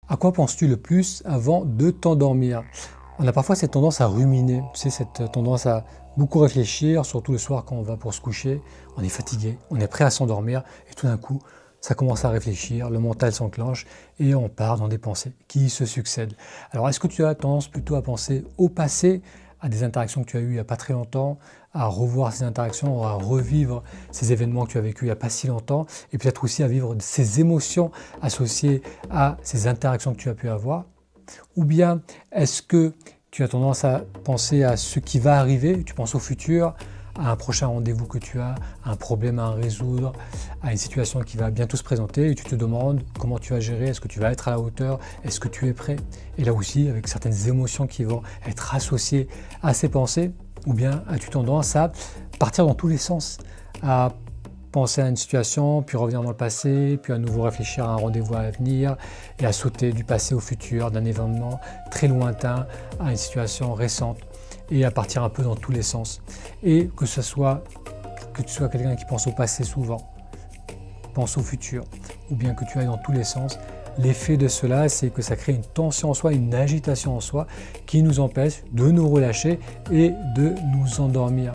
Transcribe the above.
À quoi penses-tu le plus avant de t'endormir? On a parfois cette tendance à ruminer, tu sais, cette tendance à beaucoup réfléchir, surtout le soir quand on va pour se coucher. On est fatigué, on est prêt à s'endormir et tout d'un coup, ça commence à réfléchir, le mental s'enclenche et on part dans des pensées qui se succèdent. Alors, est-ce que tu as tendance plutôt à penser au passé, à des interactions que tu as eues il n'y a pas très longtemps, à revoir ces interactions, à revivre ces événements que tu as vécus il n'y a pas si longtemps, et peut-être aussi à vivre ces émotions associées à ces interactions que tu as pu avoir? Ou bien est-ce que tu as tendance à penser à ce qui va arriver, tu penses au futur, à un prochain rendez-vous que tu as, à un problème à résoudre, à une situation qui va bientôt se présenter et tu te demandes comment tu vas gérer, est-ce que tu vas être à la hauteur, est-ce que tu es prêt? Et là aussi, avec certaines émotions qui vont être associées à ces pensées, ou bien as-tu tendance à partir dans tous les sens, à penser à une situation, puis revenir dans le passé, puis à nouveau réfléchir à un rendez-vous à venir, et à sauter du passé au futur, d'un événement très lointain à une situation récente, et à partir un peu dans tous les sens. Et que tu sois quelqu'un qui pense au passé souvent, pense au futur, ou bien que tu ailles dans tous les sens, l'effet de cela, c'est que ça crée une tension en soi, une agitation en soi, qui nous empêche de nous relâcher et de nous endormir.